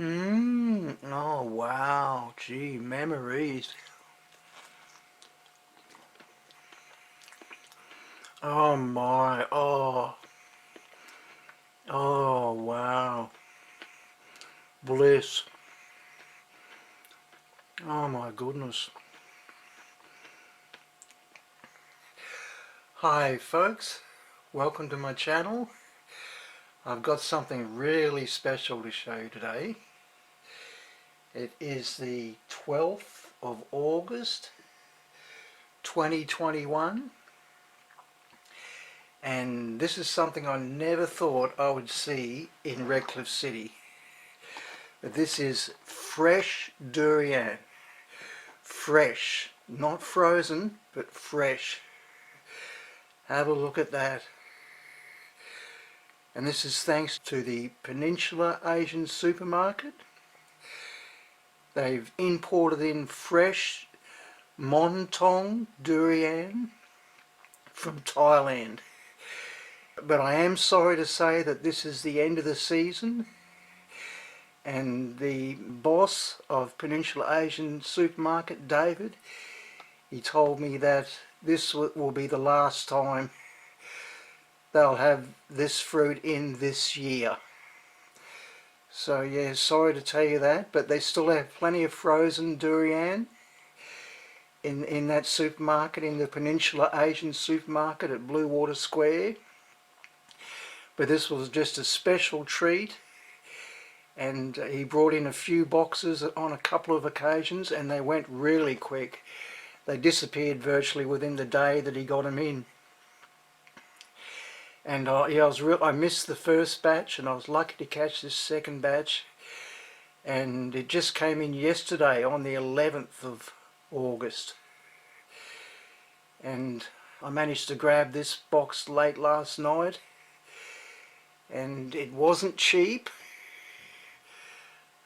Oh wow, gee, memories. Oh my, oh wow, bliss. Oh my goodness. Hi folks, welcome to my channel. I've got something really special to show you today. It is the 12th of August 2021, and this is something I never thought I would see in Redcliffe City. But this is fresh durian. Fresh, not frozen, but fresh. Have a look at that. And this is thanks to the Peninsula Asian supermarket. They've imported in fresh Mon-Thong durian from Thailand. But I am sorry to say that this is the end of the season, and the boss of Peninsula Asian supermarket, David, he told me that this will be the last time they'll have this fruit in this year. So yeah, sorry to tell you that, but they still have plenty of frozen durian in that supermarket, in the Peninsula Asian supermarket at Blue Water Square. But this was just a special treat, and he brought in a few boxes on a couple of occasions, and they went really quick. They disappeared virtually within the day that he got them in. And yeah, I missed the first batch, and I was lucky to catch this second batch. And it just came in yesterday on the 11th of August. And I managed to grab this box late last night. And it wasn't cheap.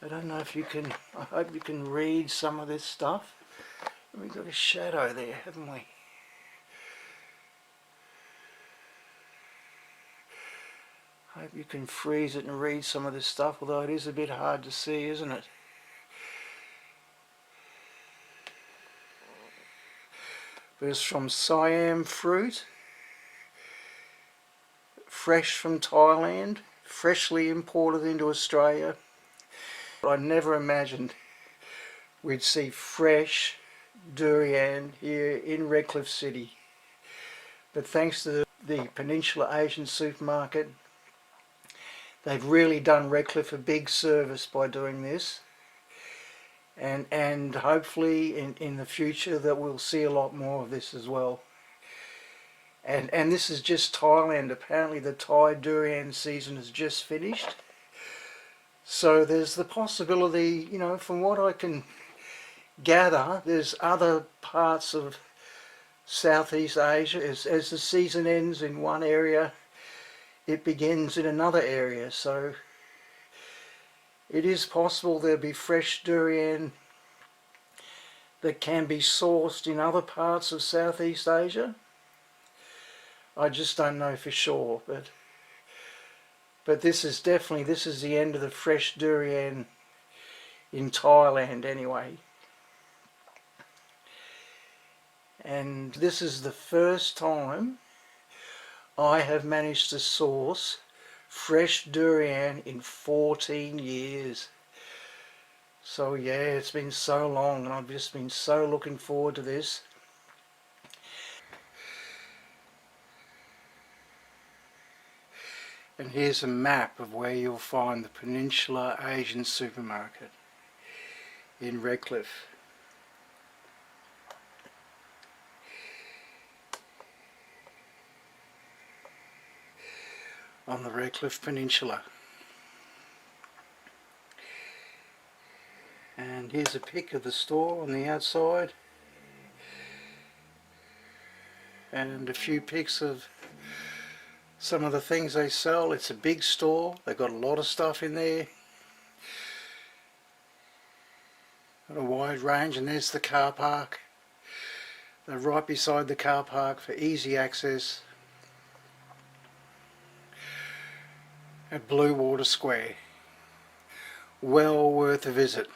I don't know if you can, I hope you can read some of this stuff. We've got a shadow there, haven't we? I hope you can freeze it and read some of this stuff, although it is a bit hard to see, isn't it? But it's from Siam fruit, fresh from Thailand, freshly imported into Australia. I never imagined we'd see fresh durian here in Redcliffe City. But thanks to the Peninsula Asian supermarket, they've really done Redcliffe a big service by doing this, and hopefully in the future that we'll see a lot more of this as well. And this is just Thailand. Apparently the Thai durian season has just finished, so there's the possibility, you know, from what I can gather, there's other parts of South East Asia. As the season ends in one area, it begins in another area, so it is possible there'll be fresh durian that can be sourced in other parts of Southeast Asia. I just don't know for sure, but this is definitely, this is the end of the fresh durian in Thailand anyway. And this is the first time I have managed to source fresh durian in 14 years. So yeah, it's been so long, and I've just been so looking forward to this. And here's a map of where you'll find the Peninsula Asian supermarket in Redcliffe. On the Redcliffe Peninsula. And here's a pic of the store on the outside, and a few pics of some of the things they sell. It's a big store, they've got a lot of stuff in there, got a wide range. And there's the car park. They're right beside the car park for easy access at Blue Water Square, well worth a visit.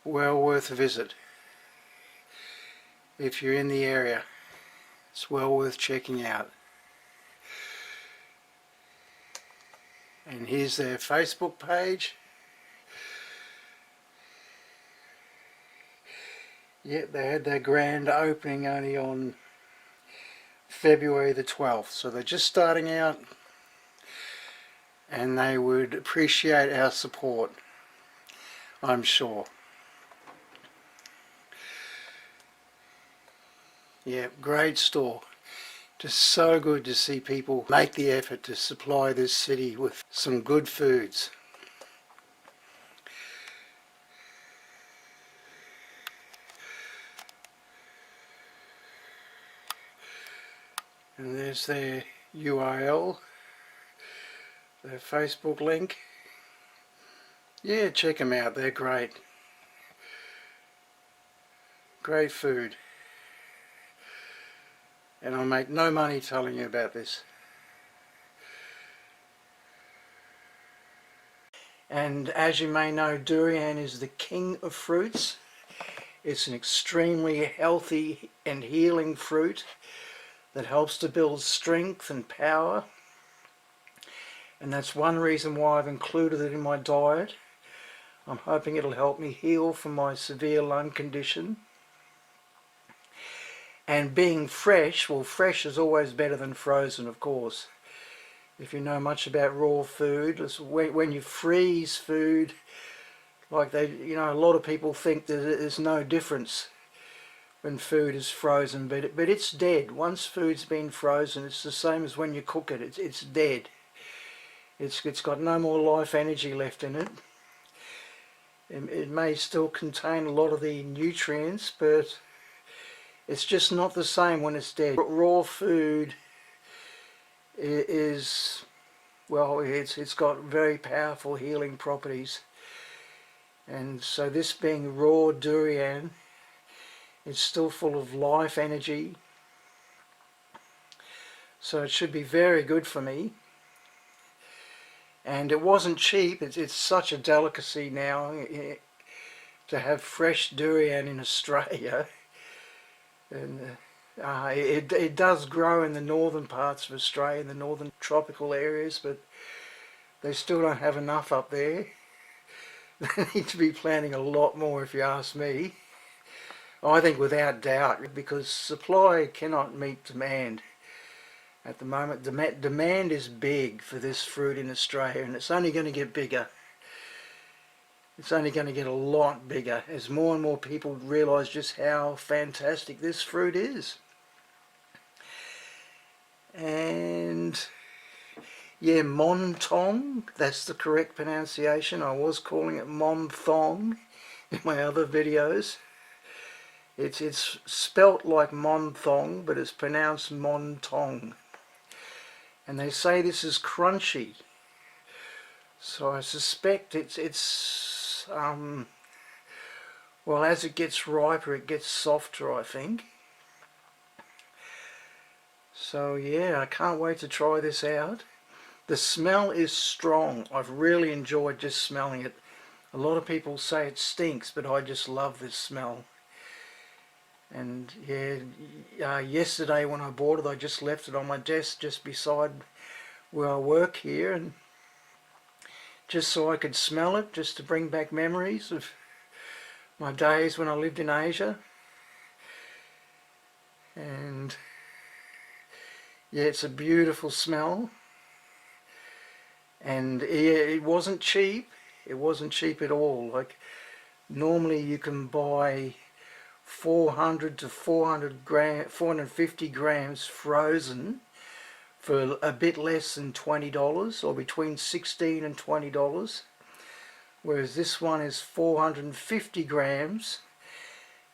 Well worth a visit. If you're in the area, it's well worth checking out. And here's their Facebook page. Yep, they had their grand opening only on February the 12th, so they're just starting out, and they would appreciate our support, I'm sure. Yep, great store. Just so good to see people make the effort to supply this city with some good foods. And there's their URL, their Facebook link. Yeah, check them out, they're great. Great food. And I'll make no money telling you about this. And as you may know, durian is the king of fruits. It's an extremely healthy and healing fruit that helps to build strength and power. And that's one reason why I've included it in my diet. I'm hoping it'll help me heal from my severe lung condition. And being fresh, well, fresh is always better than frozen, of course. If you know much about raw food, when you freeze food, like a lot of people think that there's no difference when food is frozen, but it's dead. Once food's been frozen, it's the same as when you cook it. It's dead. It's got no more life energy left in it. It may still contain a lot of the nutrients, but it's just not the same when it's dead. Raw food is, well, it's got very powerful healing properties. And so this being raw durian, it's still full of life energy. So it should be very good for me. And it wasn't cheap. It's such a delicacy now to have fresh durian in Australia. And it does grow in the northern parts of Australia, in the northern tropical areas, but they still don't have enough up there. They need to be planting a lot more, if you ask me. I think without doubt, because supply cannot meet demand. At the moment, demand is big for this fruit in Australia, and it's only going to get bigger. It's only going to get a lot bigger as more and more people realise just how fantastic this fruit is. And yeah, Mon-Thong, that's the correct pronunciation. I was calling it Mon-Thong in my other videos. It's spelt like Mon-Thong, but it's pronounced Mon-Thong. And they say this is crunchy. So I suspect it's well, as it gets riper, it gets softer, I think. So yeah, I can't wait to try this out. The smell is strong. I've really enjoyed just smelling it. A lot of people say it stinks, but I just love this smell. And yeah, yesterday when I bought it, I just left it on my desk just beside where I work here, and just so I could smell it, just to bring back memories of my days when I lived in Asia. And yeah, it's a beautiful smell. And yeah, it wasn't cheap. It wasn't cheap at all. Like, normally you can buy 400 to 450 grams frozen for a bit less than $20, or between $16 and $20, whereas this one is 450 grams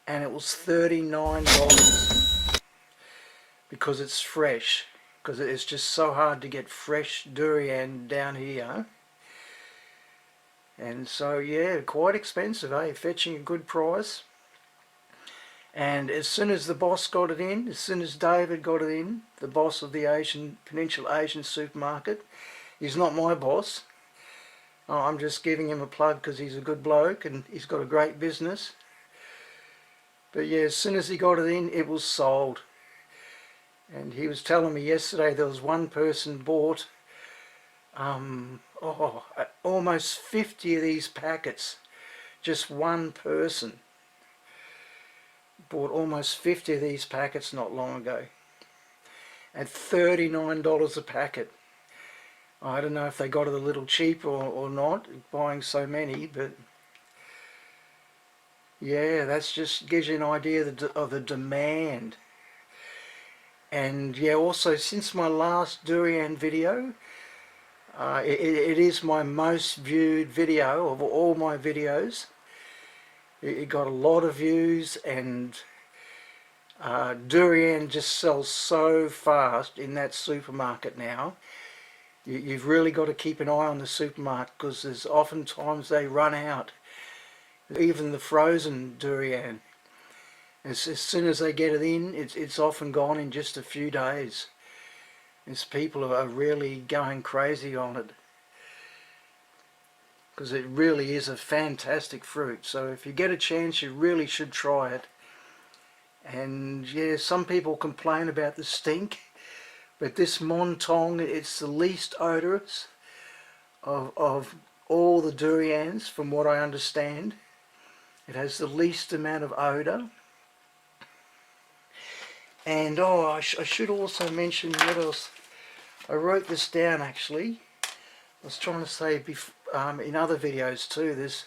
and it was $39 because it's fresh, because it's just so hard to get fresh durian down here. And so yeah, quite expensive, fetching a good price. And as soon as the boss got it in, as soon as David got it in, the boss of the Peninsula Asian supermarket, he's not my boss. I'm just giving him a plug because he's a good bloke and he's got a great business. But yeah, as soon as he got it in, it was sold. And he was telling me yesterday there was one person bought almost 50 of these packets. Just one person bought almost 50 of these packets not long ago at $39 a packet. I don't know if they got it a little cheaper or not, buying so many, but yeah, that's just gives you an idea of the demand. And yeah, also since my last durian video, it is my most viewed video of all my videos. It got a lot of views, and durian just sells so fast in that supermarket now. You've really got to keep an eye on the supermarket because there's oftentimes they run out. Even the frozen durian, as soon as they get it in, it's often gone in just a few days. As people are really going crazy on it, because it really is a fantastic fruit. So if you get a chance, you really should try it. And yeah, some people complain about the stink, but this Mon-Thong, it's the least odorous of all the durians, from what I understand. It has the least amount of odour. And I should also mention what else. I wrote this down actually. I was trying to say in other videos too. There's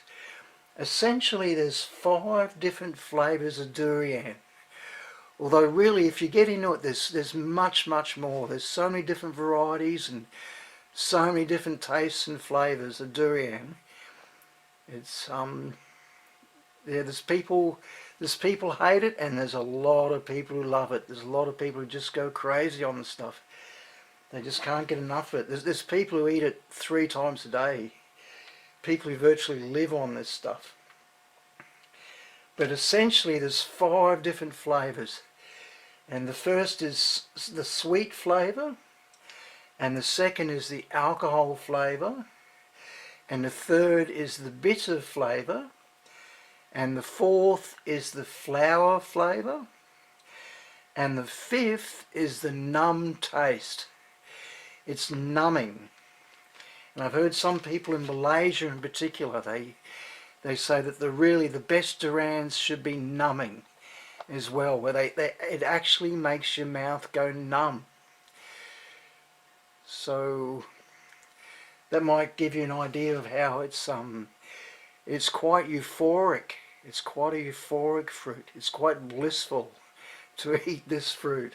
5 different flavours of durian. Although really, if you get into it, there's much more. There's so many different varieties and so many different tastes and flavours of durian. It's yeah, there's people hate it, and there's a lot of people who love it. There's a lot of people who just go crazy on the stuff. They just can't get enough of it. There's people who eat it 3 times a day. People who virtually live on this stuff. But essentially there's 5 different flavours. And the first is the sweet flavour. And the second is the alcohol flavour. And the third is the bitter flavour. And the fourth is the flower flavour. And the fifth is the numb taste. It's numbing. And I've heard some people in Malaysia in particular, they say that the best durians should be numbing as well, where it actually makes your mouth go numb. So that might give you an idea of how it's quite euphoric. It's quite a euphoric fruit. It's quite blissful to eat this fruit.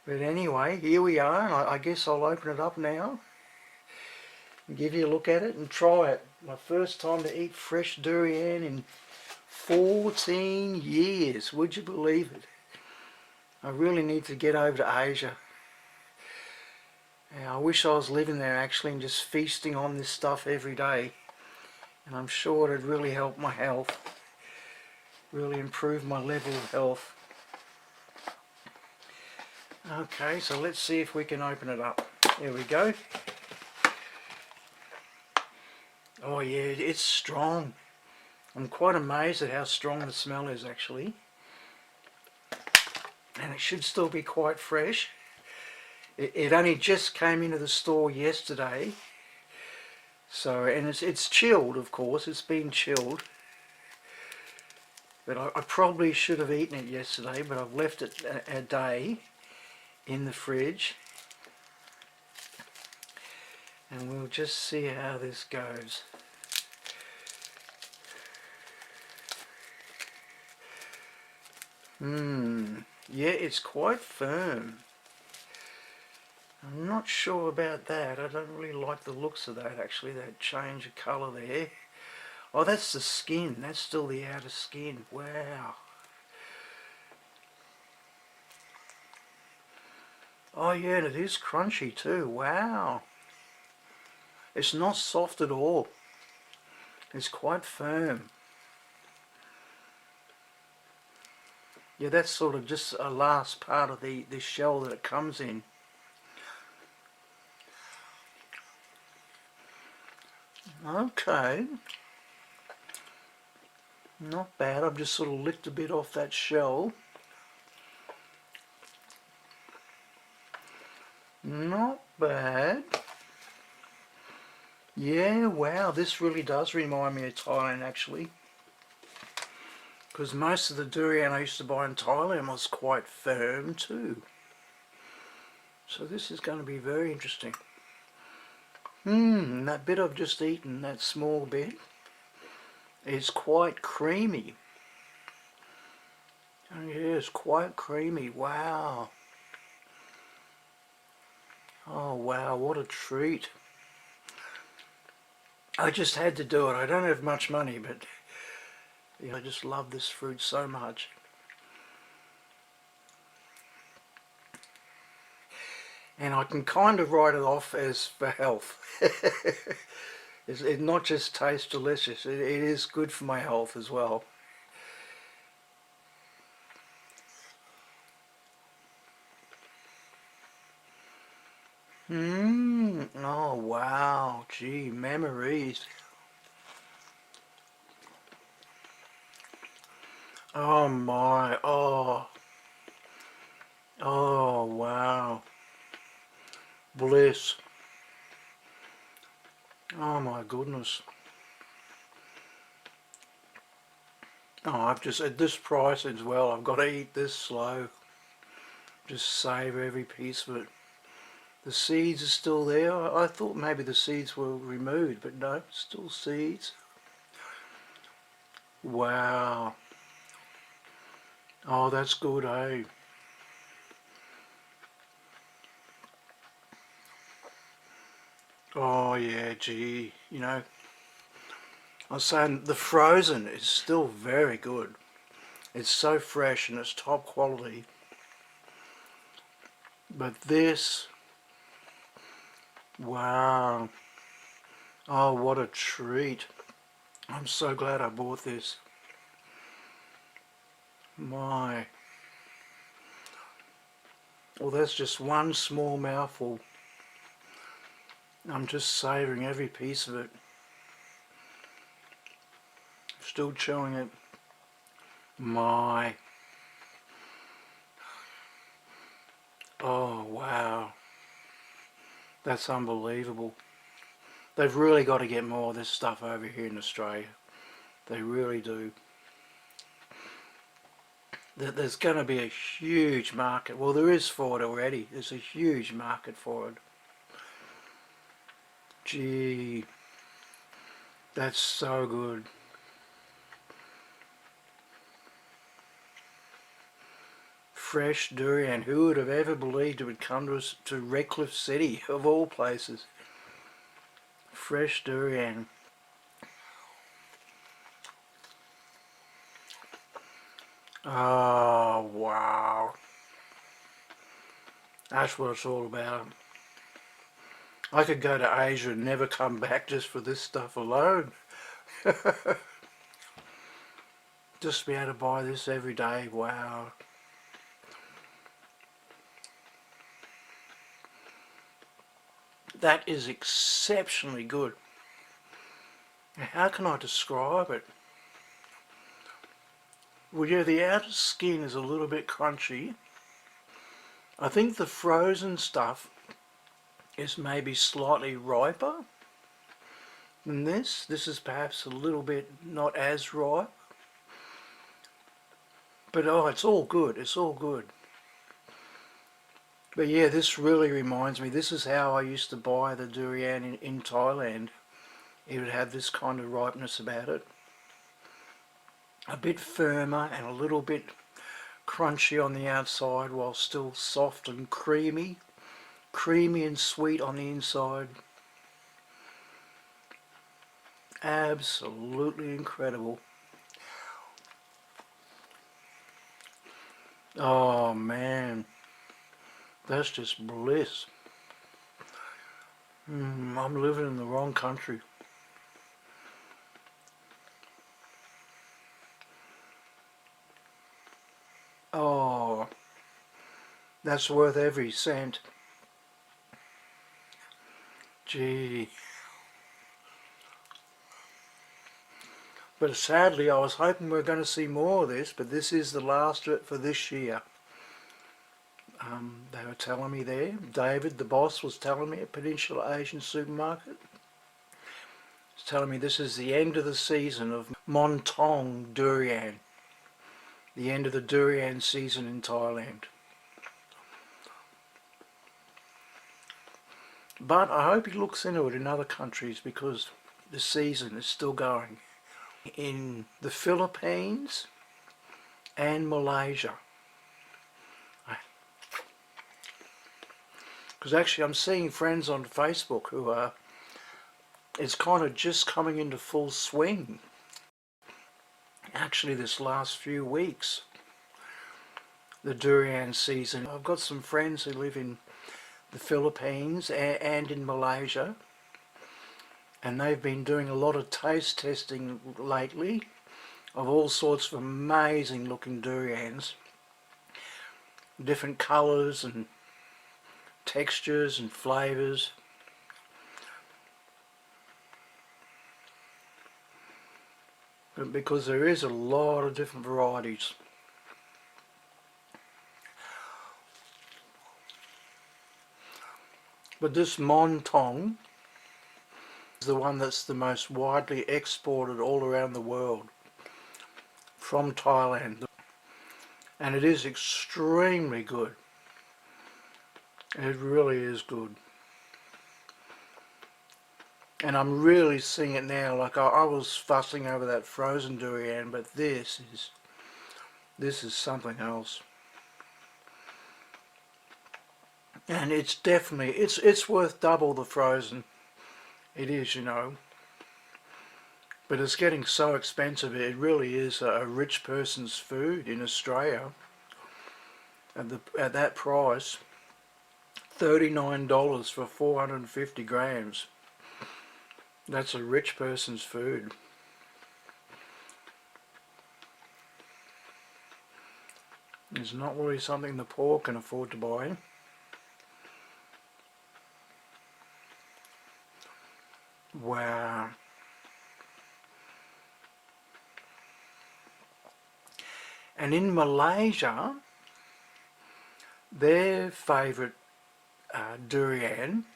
But anyway, here we are, and I guess I'll open it up now and give you a look at it and try it. My first time to eat fresh durian in 14 years. Would you believe it? I really need to get over to Asia. I wish I was living there actually and just feasting on this stuff every day. And I'm sure it'd really help my health, really improve my level of health. Okay, so let's see if we can open it up. There we go. Oh yeah, it's strong. I'm quite amazed at how strong the smell is actually. And it should still be quite fresh. It only just came into the store yesterday. So, and it's chilled, of course, it's been chilled. But I probably should have eaten it yesterday, but I've left it a day in the fridge. And we'll just see how this goes. Yeah, it's quite firm. I'm not sure about that. I don't really like the looks of that actually, that change of colour there. Oh, that's the skin. That's still the outer skin. Wow. Oh yeah, and it is crunchy too. Wow. It's not soft at all. It's quite firm. Yeah, that's sort of just a last part of the shell that it comes in. Okay. Not bad. I've just sort of licked a bit off that shell. Not bad. Yeah, wow, this really does remind me of Thailand actually. Because most of the durian I used to buy in Thailand was quite firm too. So this is going to be very interesting. That bit I've just eaten, that small bit, is quite creamy. Oh yeah, it's quite creamy, wow. Oh wow, what a treat. I just had to do it. I don't have much money, but yeah, I just love this fruit so much. And I can kind of write it off as for health. It not just tastes delicious, it is good for my health as well. Oh wow, gee, memories. Oh my, oh wow, bliss. Oh my goodness. Oh, I've just, at this price as well, I've got to eat this slow. Just savour every piece of it. The seeds are still there. I thought maybe the seeds were removed, but no, still seeds. Wow. Oh, that's good, eh? Oh yeah, gee, you know, I was saying the frozen is still very good. It's so fresh and it's top quality. But this, wow. Oh, what a treat. I'm so glad I bought this. My. Well, that's just one small mouthful. I'm just savouring every piece of it. Still chewing it. My. Oh, wow. That's unbelievable. They've really got to get more of this stuff over here in Australia. They really do. There's going to be a huge market. Well, there is for it already. There's a huge market for it. Gee, that's so good. Fresh durian. Who would have ever believed it would come to us, to Redcliffe City, of all places? Fresh durian. Oh, wow. That's what it's all about. I could go to Asia and never come back just for this stuff alone. Just to be able to buy this every day, wow. That is exceptionally good. How can I describe it? Well, yeah, the outer skin is a little bit crunchy. I think the frozen stuff is maybe slightly riper than this. This is perhaps a little bit not as ripe. But oh, it's all good. It's all good. But yeah, this really reminds me. This is how I used to buy the durian in Thailand. It would have this kind of ripeness about it. A bit firmer and a little bit crunchy on the outside while still soft and creamy. Creamy and sweet on the inside. Absolutely incredible. Oh man, that's just bliss. I'm living in the wrong country. That's worth every cent. Gee. But sadly, I was hoping we were going to see more of this, but this is the last of it for this year. They were telling me there, David, the boss, was telling me at Peninsula Asian Supermarket, he's telling me this is the end of the season of Mon-Thong Durian, the end of the durian season in Thailand. But I hope he looks into it in other countries because the season is still going. In the Philippines and Malaysia. Because actually I'm seeing friends on Facebook who are, it's kind of just coming into full swing. Actually this last few weeks, the durian season. I've got some friends who live in the Philippines and in Malaysia, and they've been doing a lot of taste testing lately of all sorts of amazing looking durians, different colours and textures and flavours. Because there is a lot of different varieties. But this Mon-Thong is the one that's the most widely exported all around the world from Thailand, and it is extremely good. It really is good, and I'm really seeing it now. Like I was fussing over that frozen durian, but this is something else. And it's definitely, it's worth double the frozen. It is, you know. But it's getting so expensive. It really is a rich person's food in Australia. At that price, $39 for 450 grams. That's a rich person's food. It's not really something the poor can afford to buy. Wow. And in Malaysia, their favourite durian,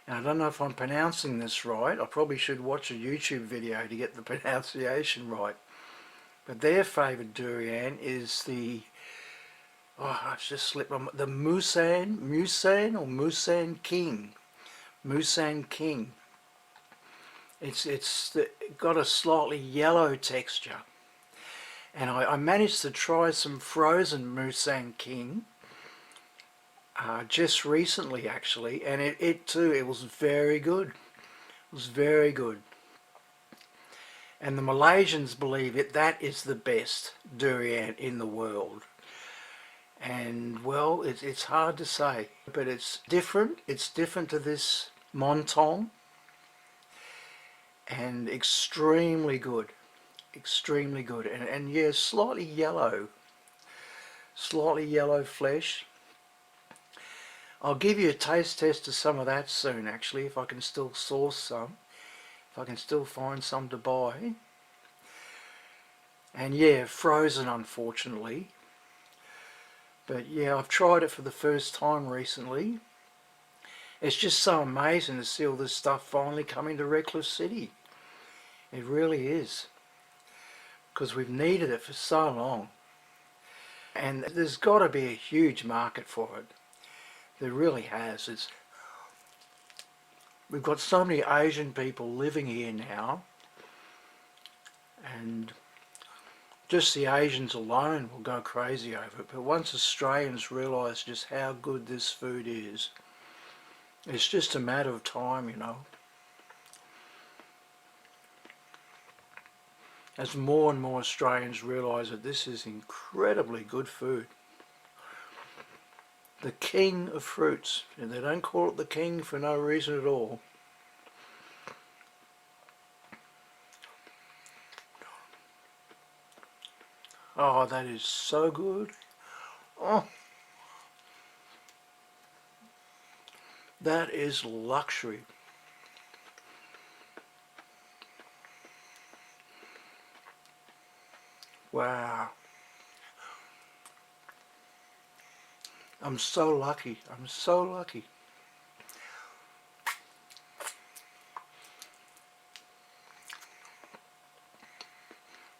and I don't know if I'm pronouncing this right, I probably should watch a YouTube video to get the pronunciation right, but their favourite durian is the, oh, I've just slipped on, the Musang King. Musang King. It's got a slightly yellow texture, and I managed to try some frozen Musang King just recently actually, and it too, it was very good. It was very good. And the Malaysians believe that is the best durian in the world. And well, it's hard to say, but it's different. It's different to this Mon-Thong, and extremely good. Extremely good. And yeah, slightly yellow flesh. I'll give you a taste test of some of that soon actually, if I can still source some, if I can still find some to buy. And yeah, frozen unfortunately, but yeah, I've tried it for the first time recently. It's just so amazing to see all this stuff finally coming to Redcliffe City. It really is, because we've needed it for so long, and there's got to be a huge market for it. There really has. We've got so many Asian people living here now, and just the Asians alone will go crazy over it. But once Australians realise just how good this food is, it's just a matter of time, you know. As more and more Australians realise that this is incredibly good food. The king of fruits, and they don't call it the king for no reason at all. Oh, that is so good. Oh, That is luxury. Wow. I'm so lucky. I'm so lucky.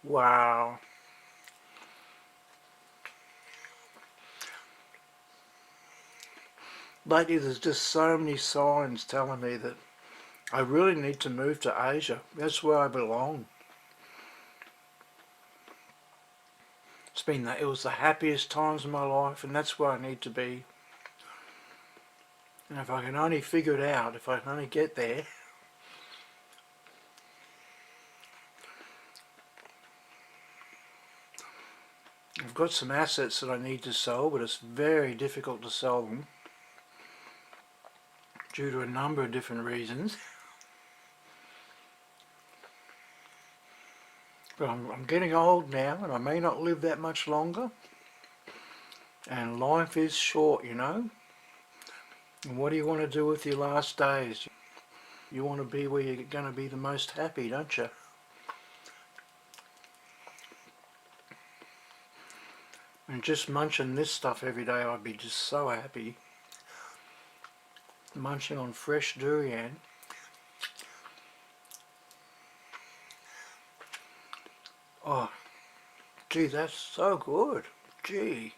Wow. Lately there's just so many signs telling me that I really need to move to Asia. That's where I belong. It was the happiest times of my life, and that's where I need to be. And if I can only figure it out, if I can only get there. I've got some assets that I need to sell, but it's very difficult to sell them due to a number of different reasons. But I'm getting old now, and I may not live that much longer. And life is short, you know. And what do you want to do with your last days? You want to be where you're going to be the most happy, don't you? And just munching this stuff every day, I'd be just so happy. Munching on fresh durian. Oh, gee, that's so good. Gee.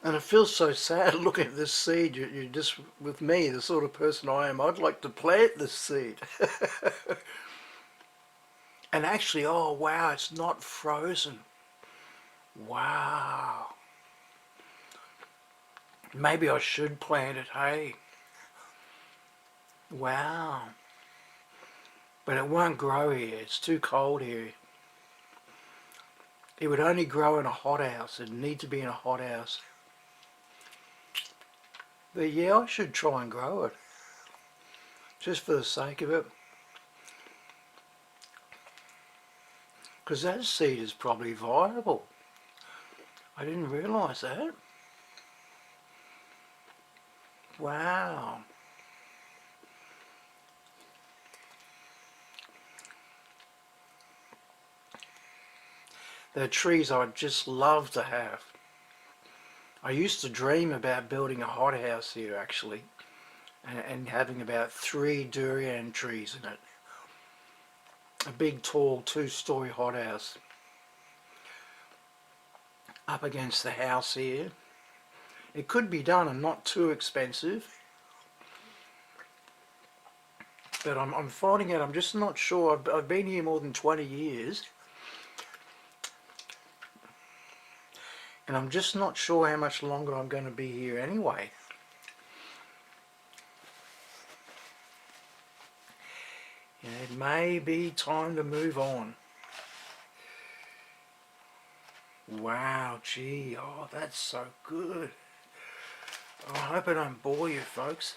And it feels so sad looking at this seed. You're just, with me, the sort of person I am, I'd like to plant this seed. And actually, oh wow, it's not frozen. Wow. Maybe I should plant it, hey. Wow. But it won't grow here, it's too cold here. It would only grow in a hothouse. It'd need to be in a hothouse. But yeah, I should try and grow it. Just for the sake of it. Because that seed is probably viable. I didn't realise that. Wow. They're trees I'd just love to have. I used to dream about building a hothouse here actually, and having about 3 durian trees in it. A big tall 2-story hothouse up against the house here. It could be done and not too expensive, but I'm finding out I'm just not sure. I've been here more than 20 years. And I'm just not sure how much longer I'm going to be here anyway. You know, it may be time to move on. Wow, gee, oh, that's so good. Oh, I hope I don't bore you folks,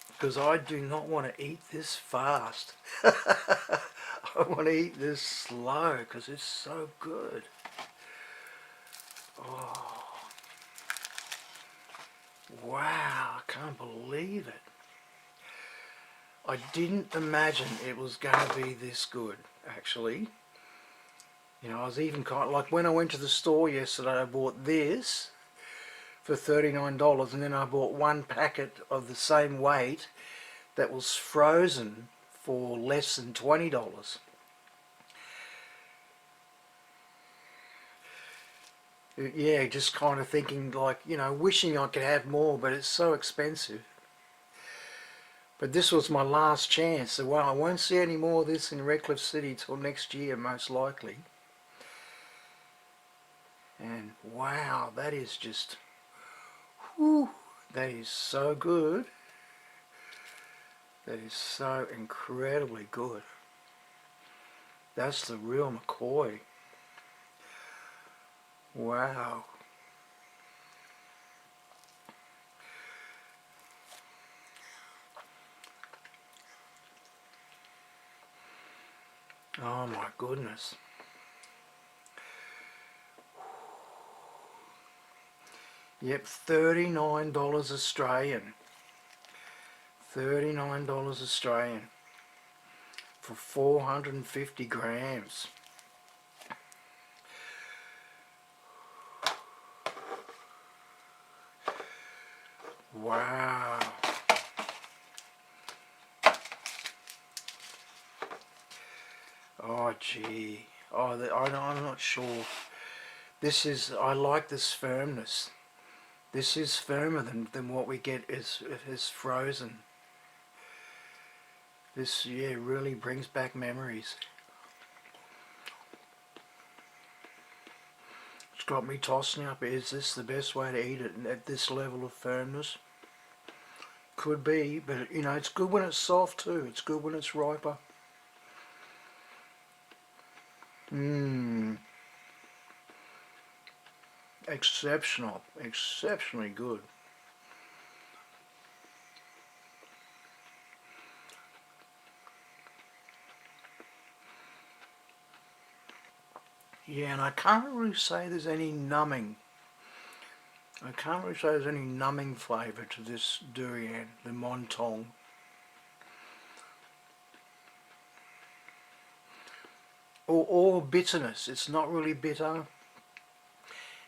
because I do not want to eat this fast. I want to eat this slow because it's so good. Oh, wow, I can't believe it. I didn't imagine it was going to be this good, actually. You know, I was even kind of, like when I went to the store yesterday, I bought this for $39, and then I bought 1 packet of the same weight that was frozen for less than $20. Yeah, just kind of thinking like, you know, wishing I could have more, but it's so expensive. But this was my last chance, so well, I won't see any more of this in Redcliffe City till next year, most likely. And wow, that is just, whew, that is so good. That is so incredibly good. That's the real McCoy. Wow. Oh my goodness. Yep, $39 Australian. $39 Australian for 450 grams. Wow. Oh gee. Oh, I'm not sure. This is, I like this firmness. This is firmer than what we get is frozen. This, yeah, really brings back memories. It's got me tossing up. Is this the best way to eat it at this level of firmness? Could be, but you know, it's good when it's soft too. It's good when it's riper. Mmm. Exceptional. Exceptionally good. Yeah, and I can't really say there's any numbing. I can't really say there's any numbing flavour to this durian, the Mon-Thong. Or bitterness. It's not really bitter.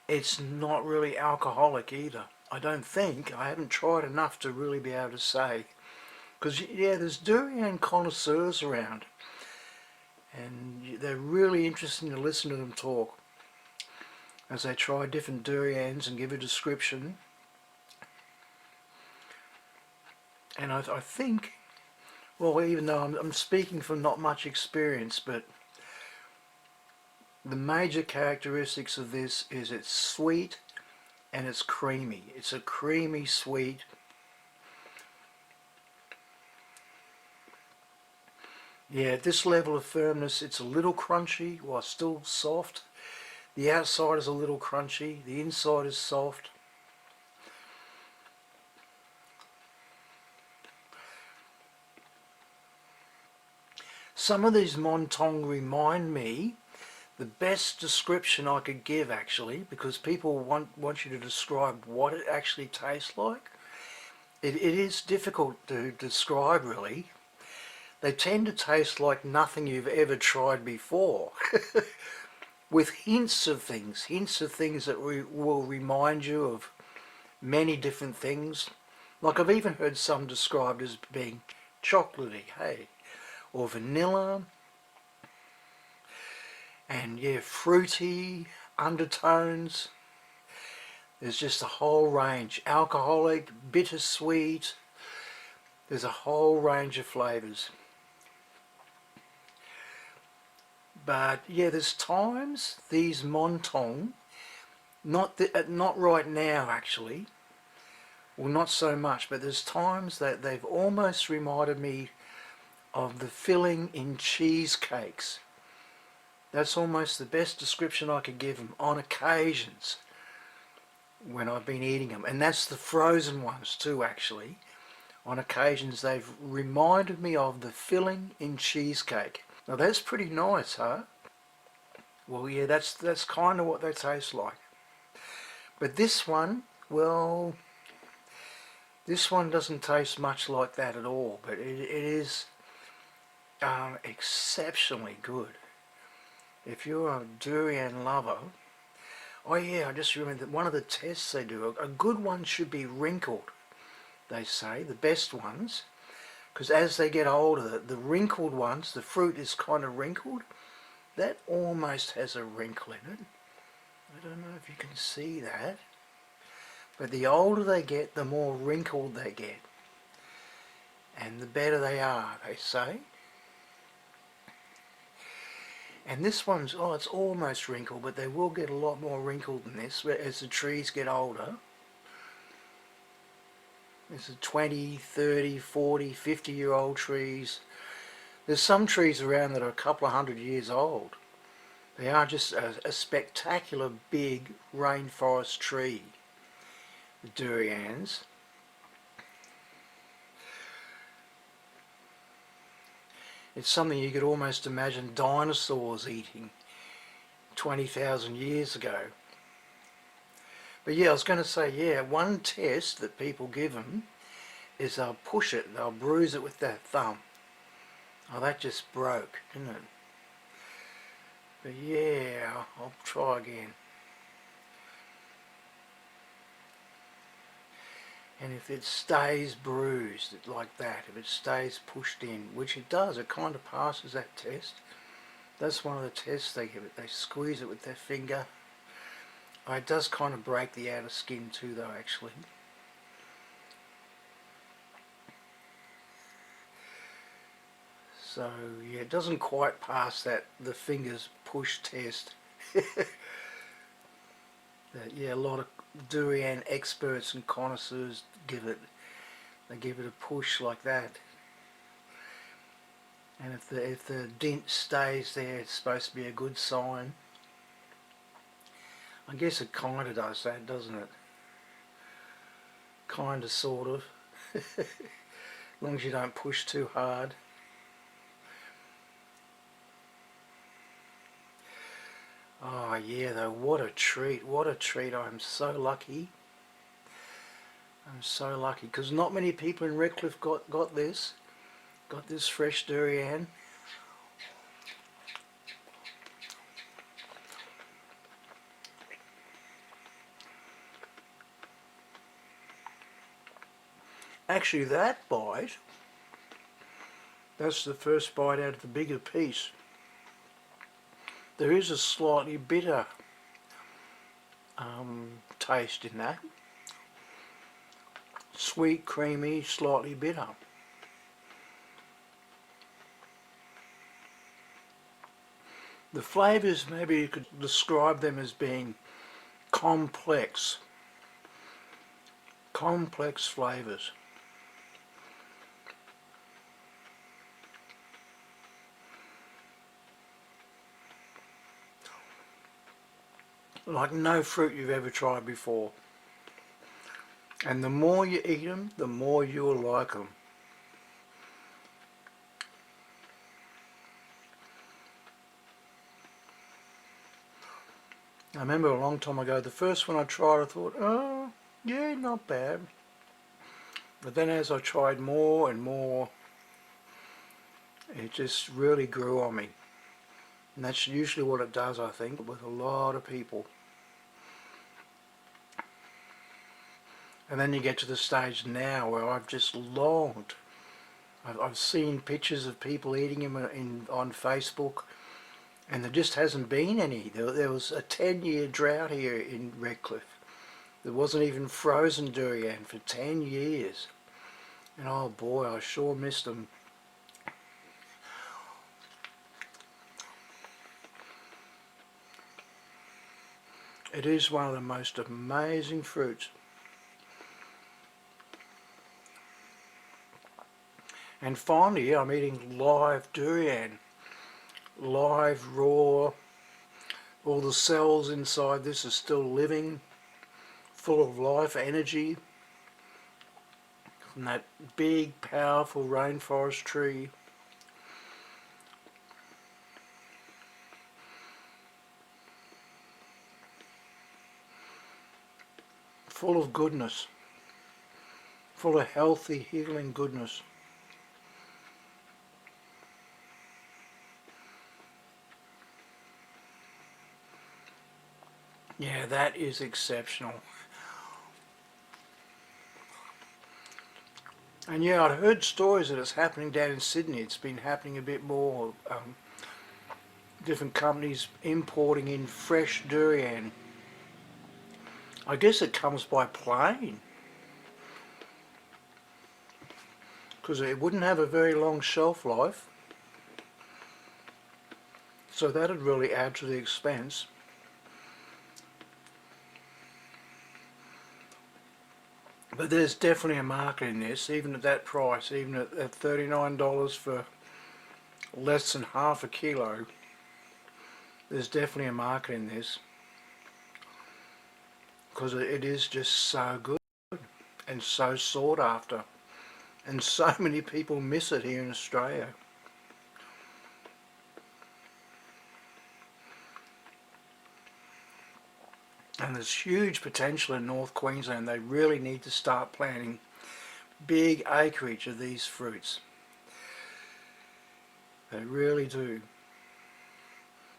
It's not really alcoholic either. I don't think. I haven't tried enough to really be able to say. Because, yeah, there's durian connoisseurs around. And they're really interesting to listen to them talk as they try different durians and give a description. And I think, well, even though I'm speaking from not much experience, but the major characteristics of this is it's sweet and it's creamy. It's a creamy sweet. Yeah, at this level of firmness, it's a little crunchy while still soft. The outside is a little crunchy, the inside is soft. Some of these Mon-Thong remind me, the best description I could give actually, because people want you to describe what it actually tastes like. It is difficult to describe really. They tend to taste like nothing you've ever tried before. With hints of things that will remind you of many different things. Like I've even heard some described as being chocolatey, hey, or vanilla, and yeah, fruity undertones. There's just a whole range, alcoholic, bittersweet. There's a whole range of flavours. But yeah, there's times these Mon-Thong, not right now actually, well not so much, but there's times that they've almost reminded me of the filling in cheesecakes. That's almost the best description I could give them on occasions when I've been eating them. And that's the frozen ones too actually. On occasions they've reminded me of the filling in cheesecake. Now that's pretty nice, huh? Well, yeah, that's kind of what they taste like. But this one, well, this one doesn't taste much like that at all. But it is exceptionally good. If you're a durian lover, oh yeah, I just remember that one of the tests they do, a good one should be wrinkled, they say, the best ones. Because as they get older, the wrinkled ones, the fruit is kind of wrinkled. That almost has a wrinkle in it. I don't know if you can see that. But the older they get, the more wrinkled they get. And the better they are, they say. And this one's, oh, it's almost wrinkled, but they will get a lot more wrinkled than this as the trees get older. This is 20, 30, 40, 50-year-old trees. There's some trees around that are a couple of 100 years old. They are just a spectacular big rainforest tree, the durians. It's something you could almost imagine dinosaurs eating 20,000 years ago. But yeah, I was going to say, yeah, one test that people give them is they'll push it, they'll bruise it with their thumb. Oh, that just broke, didn't it? But yeah, I'll try again. And if it stays bruised like that, if it stays pushed in, which it does, it kind of passes that test. That's one of the tests they give it. They squeeze it with their finger. Oh, it does kind of break the outer skin too though, actually. So yeah, it doesn't quite pass that the fingers push test. Yeah, a lot of durian experts and connoisseurs give it a push like that. And if the dent stays there, it's supposed to be a good sign. I guess it kind of does that, doesn't it? Kind of, sort of. As long as you don't push too hard. Oh yeah, though, what a treat, what a treat. I'm so lucky. I'm so lucky, because not many people in Redcliffe got this fresh durian. Actually, that bite, that's the first bite out of the bigger piece. There is a slightly bitter taste in that. Sweet, creamy, slightly bitter. The flavours, maybe you could describe them as being complex. Complex flavours. Like no fruit you've ever tried before. And the more you eat them, the more you'll like them. I remember a long time ago, the first one I tried, I thought, oh, yeah, not bad. But then as I tried more and more, it just really grew on me. And that's usually what it does, I think, with a lot of people. And then you get to the stage now where I've just longed. I've seen pictures of people eating them on Facebook, and there just hasn't been any. There was a 10-year drought here in Redcliffe. There wasn't even frozen durian for 10 years. And oh boy, I sure missed them. It is one of the most amazing fruits. And finally, I'm eating live durian. Live, raw. All the cells inside this are still living, full of life, energy, from that big, powerful rainforest tree. Full of goodness. Full of healthy, healing goodness. Yeah, that is exceptional. And yeah, I'd heard stories that it's happening down in Sydney. It's been happening a bit more. Different companies importing in fresh durian. I guess it comes by plane, because it wouldn't have a very long shelf life. So that'd really add to the expense. But there's definitely a market in this, even at that price, even at $39 for less than half a kilo. There's definitely a market in this, because it is just so good and so sought after, and so many people miss it here in Australia. And there's huge potential in North Queensland. They really need to start planting big acreage of these fruits. They really do.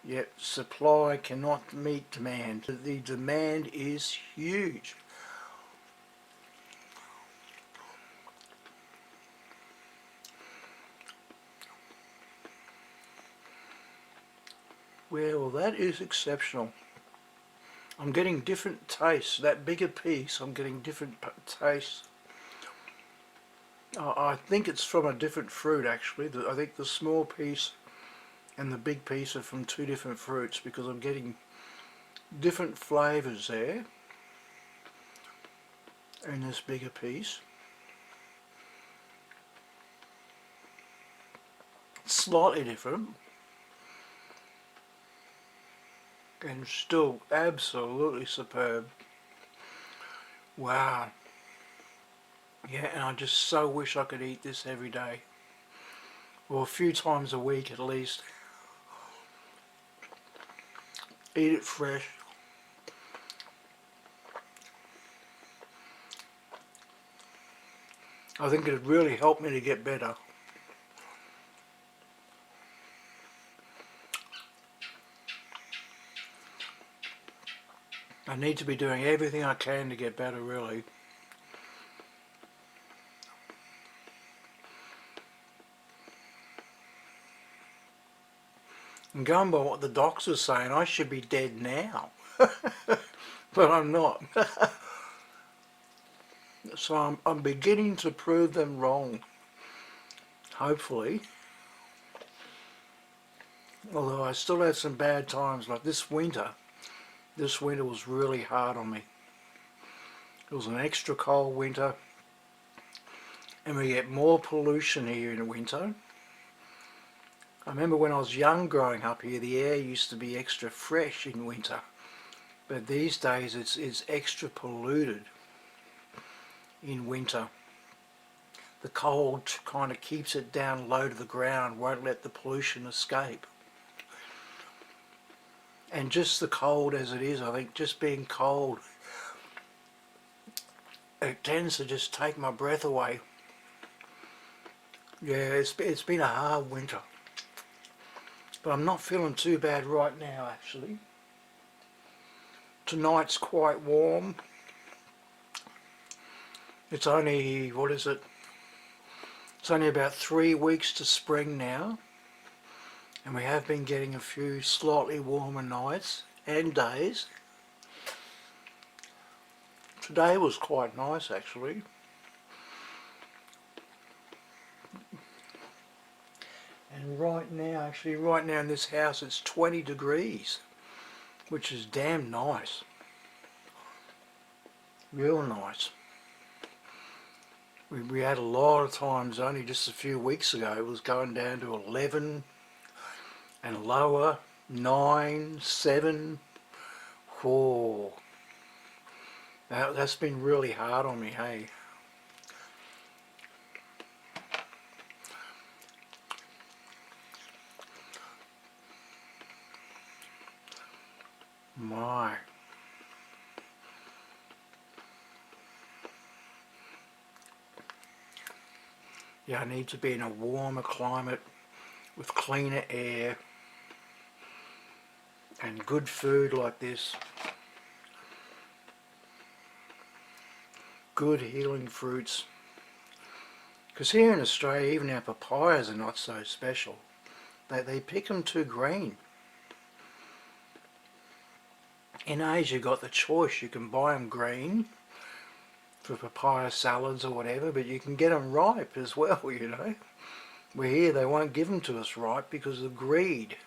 Yet supply cannot meet demand. The demand is huge. Well, that is exceptional. I'm getting different tastes. That bigger piece, I'm getting different tastes. I think it's from a different fruit actually. I think the small piece and the big piece are from two different fruits, because I'm getting different flavours there in this bigger piece. Slightly different, and still absolutely superb. Wow. Yeah, and I just so wish I could eat this every day, or a few times a week at least. Eat it fresh. I think it'd really help me to get better. I need to be doing everything I can to get better, really. And going by what the docs are saying, I should be dead now. But I'm not. So I'm beginning to prove them wrong, hopefully. Although I still had some bad times, like this winter. This winter was really hard on me. It was an extra cold winter, and we get more pollution here in the winter. I remember when I was young growing up here, the air used to be extra fresh in winter, but these days it's extra polluted in winter. The cold kind of keeps it down low to the ground, won't let the pollution escape. And just the cold as it is, I think just being cold, it tends to just take my breath away. Yeah, it's been a hard winter. But I'm not feeling too bad right now, actually. Tonight's quite warm. It's only, what is it? It's only about 3 weeks to spring now. And we have been getting a few slightly warmer nights and days. Today was quite nice, actually. And right now in this house it's 20 degrees, which is damn nice. Real nice. We had a lot of times, only just a few weeks ago, it was going down to 11 and lower, 9, 7, 4. That's been really hard on me, hey. My. Yeah, I need to be in a warmer climate with cleaner air and good food like this. Good healing fruits. Because here in Australia, even our papayas are not so special. They pick them too green. In Asia, you've got the choice. You can buy them green for papaya salads or whatever, but you can get them ripe as well, you know. Where here they won't give them to us ripe because of greed.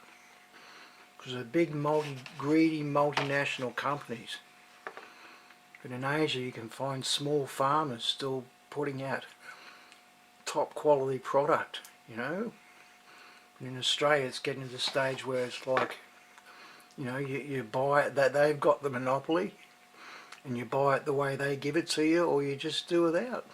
Because of big greedy multinational companies. But in Asia you can find small farmers still putting out top quality product, you know. And in Australia it's getting to the stage where it's like, you know, you buy it, that they've got the monopoly, and you buy it the way they give it to you, or you just do without.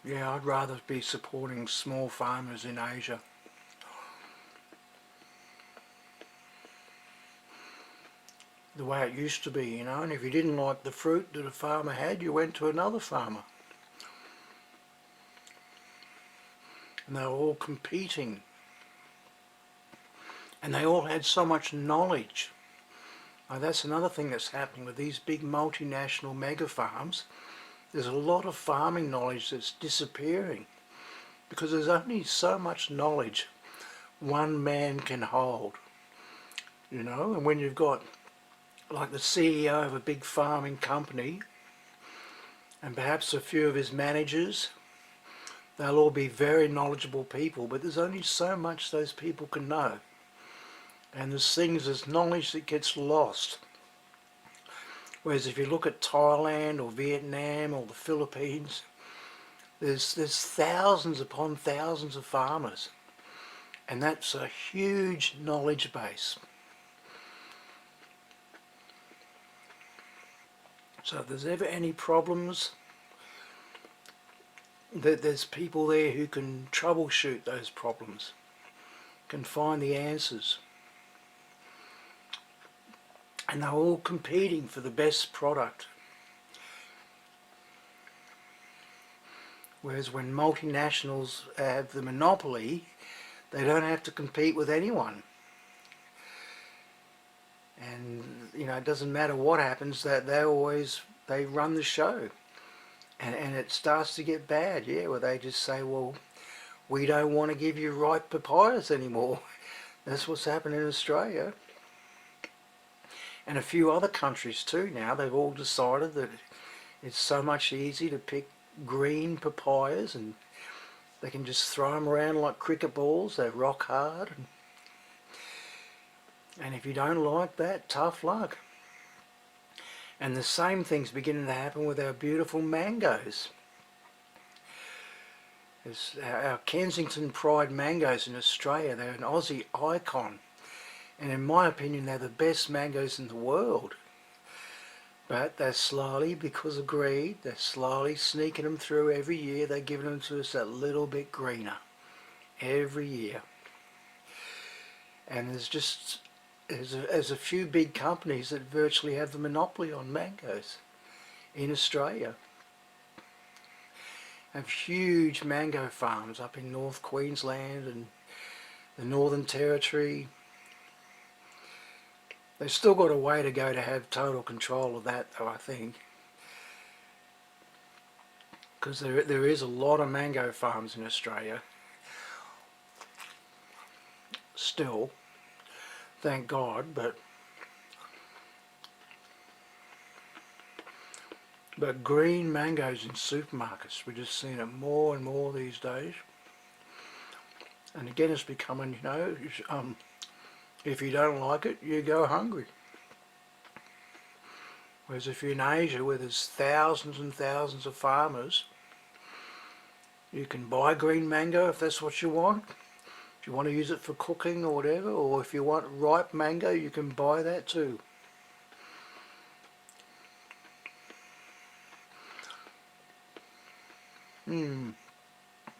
Yeah, I'd rather be supporting small farmers in Asia. The way it used to be, you know, and if you didn't like the fruit that a farmer had, you went to another farmer. And they were all competing. And they all had so much knowledge. Now, that's another thing that's happening with these big multinational mega farms. There's a lot of farming knowledge that's disappearing because there's only so much knowledge one man can hold, you know. And when you've got like the CEO of a big farming company and perhaps a few of his managers, they'll all be very knowledgeable people, but there's only so much those people can know. And there's knowledge that gets lost. Whereas if you look at Thailand or Vietnam or the Philippines, there's thousands upon thousands of farmers. And that's a huge knowledge base. So if there's ever any problems, there's people there who can troubleshoot those problems, can find the answers. And they're all competing for the best product. Whereas when multinationals have the monopoly, they don't have to compete with anyone. And you know, it doesn't matter what happens, that they run the show. And it starts to get bad, yeah, where they just say, well, we don't want to give you ripe papayas anymore. That's what's happened in Australia. And a few other countries too now, they've all decided that it's so much easier to pick green papayas and they can just throw them around like cricket balls, they're rock hard. And if you don't like that, tough luck. And the same thing's beginning to happen with our beautiful mangoes. Our Kensington Pride mangoes in Australia, they're an Aussie icon. And in my opinion, they're the best mangoes in the world. But they're slowly, because of greed, they're slowly sneaking them through every year. They're giving them to us that little bit greener every year. And there's a few big companies that virtually have the monopoly on mangoes in Australia. Have huge mango farms up in North Queensland and the Northern Territory. They've still got a way to go to have total control of that though, I think. Because there is a lot of mango farms in Australia. Still, thank God, but green mangoes in supermarkets, we're just seeing it more and more these days. And again, it's becoming, you know, if you don't like it, you go hungry. Whereas if you're in Asia, where there's thousands and thousands of farmers, you can buy green mango if that's what you want. If you want to use it for cooking or whatever, or if you want ripe mango, you can buy that too.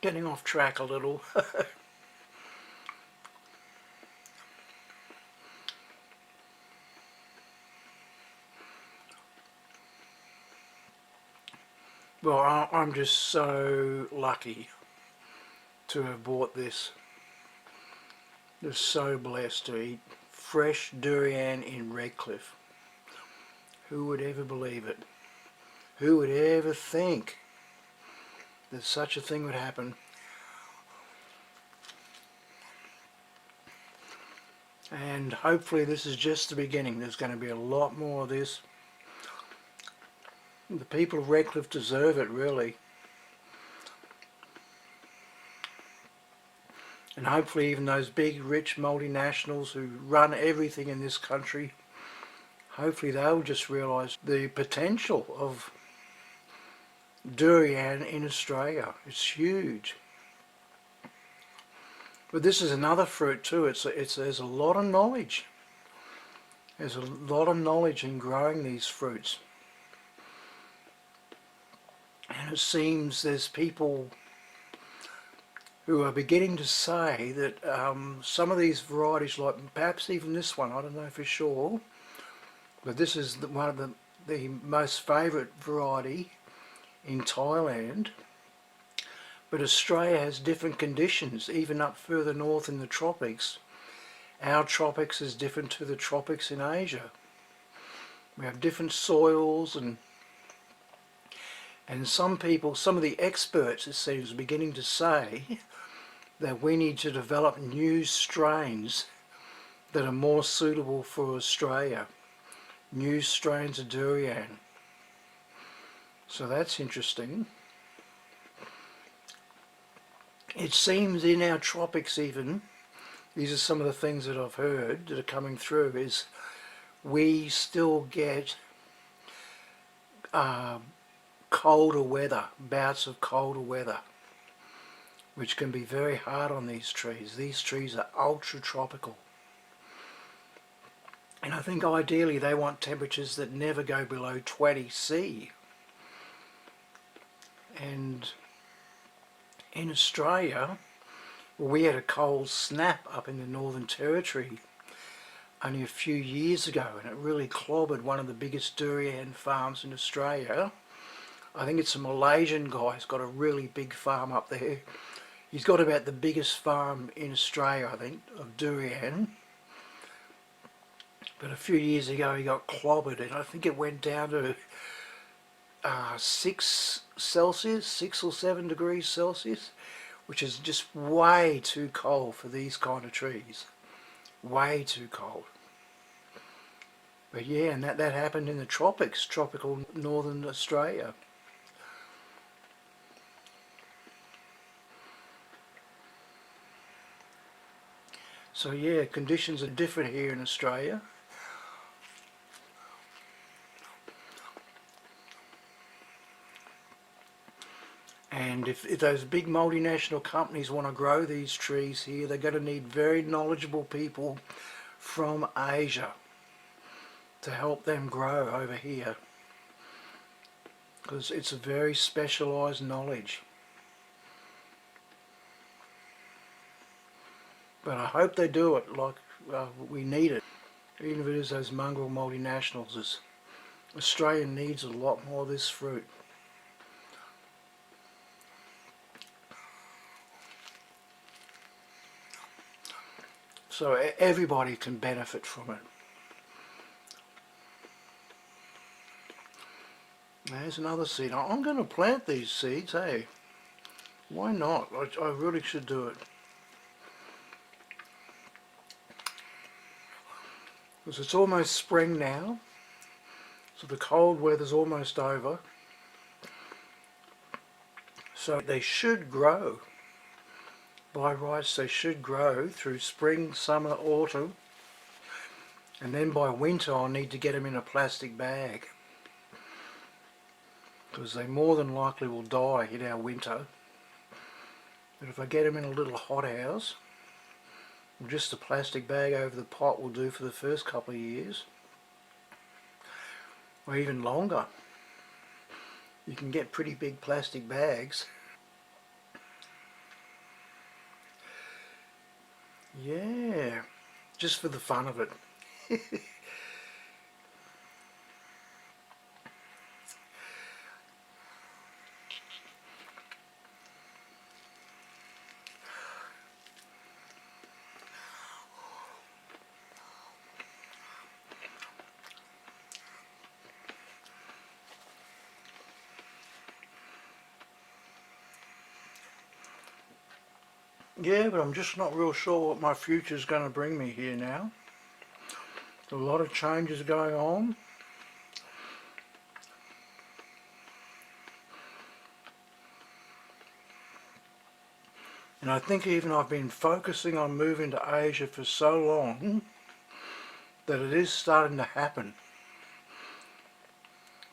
Getting off track a little. Well, I'm just so lucky to have bought this. Just so blessed to eat fresh durian in Redcliffe. Who would ever believe it? Who would ever think that such a thing would happen? And hopefully this is just the beginning. There's going to be a lot more of this. The people of Redcliffe deserve it, really. And hopefully even those big rich multinationals who run everything in this country, hopefully they'll just realise the potential of durian in Australia. It's huge. But this is another fruit too. There's a lot of knowledge. There's a lot of knowledge in growing these fruits. And it seems there's people who are beginning to say that some of these varieties, like perhaps even this one, I don't know for sure, but this is one of the most favourite variety in Thailand. But Australia has different conditions, even up further north in the tropics. Our tropics is different to the tropics in Asia. We have different soils, and some people, some of the experts, it seems, are beginning to say that we need to develop new strains that are more suitable for Australia. New strains of durian. So that's interesting. It seems in our tropics even, these are some of the things that I've heard that are coming through, is we still get colder weather, bouts of colder weather, which can be very hard on these trees. These trees are ultra tropical. And I think ideally they want temperatures that never go below 20 C. And in Australia, well, we had a cold snap up in the Northern Territory only a few years ago, and it really clobbered one of the biggest durian farms in Australia. I think it's a Malaysian guy who's got a really big farm up there. He's got about the biggest farm in Australia, I think, of durian. But a few years ago he got clobbered, and I think it went down to 6 Celsius, 6 or 7 degrees Celsius, which is just way too cold for these kind of trees. Way too cold. But yeah, and that happened in the tropics, tropical northern Australia. So yeah, conditions are different here in Australia. And if those big multinational companies want to grow these trees here, they're going to need very knowledgeable people from Asia to help them grow over here, because it's a very specialised knowledge. But I hope they do it like we need it, even if it is those mongrel multinationals. Australia needs a lot more of this fruit. So everybody can benefit from it. There's another seed. I'm going to plant these seeds, hey? Why not? I really should do it. Because it's almost spring now, so the cold weather's almost over. So they should grow. By rights they should grow through spring, summer, autumn, and then by winter I'll need to get them in a plastic bag, because they more than likely will die in our winter. But if I get them in a little hothouse, just a plastic bag over the pot will do for the first couple of years, or even longer. You can get pretty big plastic bags. Yeah, just for the fun of it. Yeah, but I'm just not real sure what my future's going to bring me here now. A lot of changes going on. And I think even I've been focusing on moving to Asia for so long that it is starting to happen.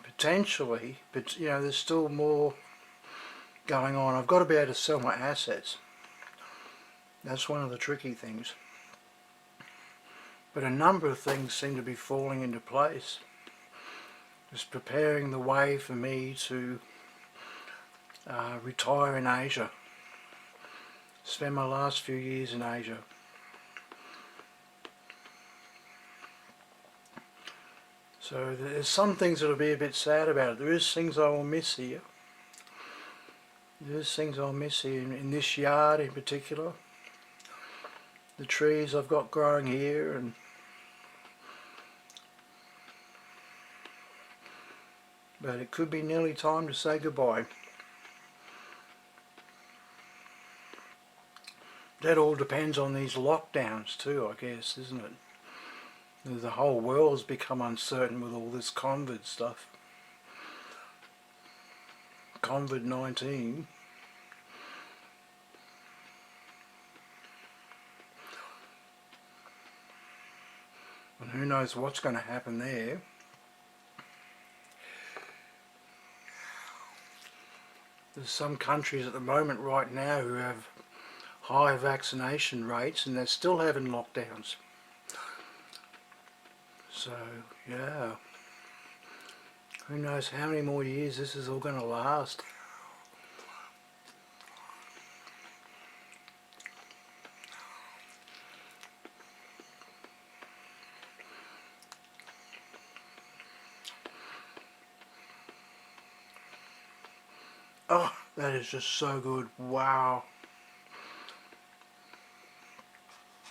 Potentially, but you know, there's still more going on. I've got to be able to sell my assets. That's one of the tricky things. But a number of things seem to be falling into place. It's preparing the way for me to retire in Asia. Spend my last few years in Asia. So there's some things that'll be a bit sad about it. There is things I will miss here. There's things I'll miss here in this yard in particular. The trees I've got growing here, and but it could be nearly time to say goodbye. That all depends on these lockdowns too, I guess, isn't it? The whole world's become uncertain with all this COVID stuff. COVID-19. And who knows what's going to happen there. There's some countries at the moment right now who have high vaccination rates and they're still having lockdowns. So, yeah, who knows how many more years this is all going to last. Oh, that is just so good. Wow.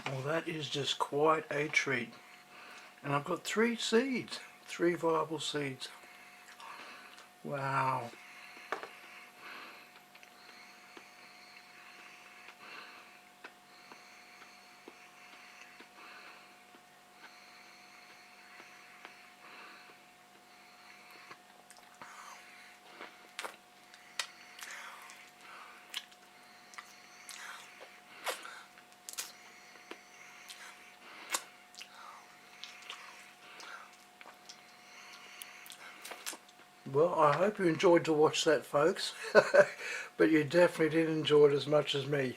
Well, that is just quite a treat. And I've got 3 seeds, 3 viable seeds. Wow. Well, I hope you enjoyed to watch that, folks. But you definitely didn't enjoy it as much as me.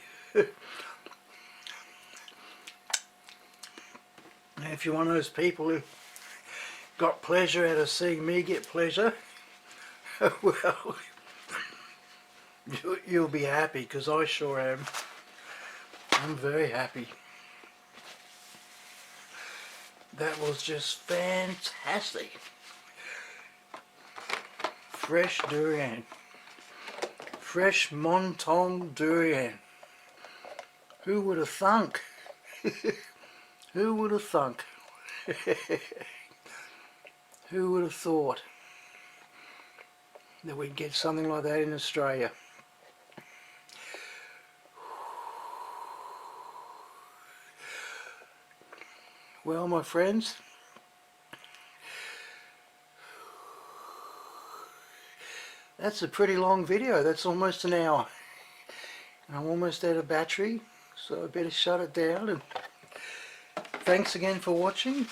If you're one of those people who got pleasure out of seeing me get pleasure, well, you'll be happy, because I sure am. I'm very happy. That was just fantastic. Fresh durian. Fresh Mon-Thong durian. Who would have thunk? Who would have thunk? Who would have thought that we'd get something like that in Australia? Well, my friends, that's a pretty long video. That's almost an hour. I'm almost out of battery, so I better shut it down. And thanks again for watching.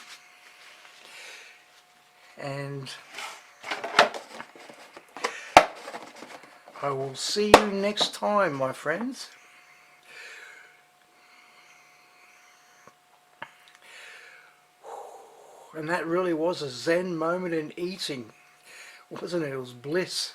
And I will see you next time, my friends. And that really was a Zen moment in eating, wasn't it? It was bliss.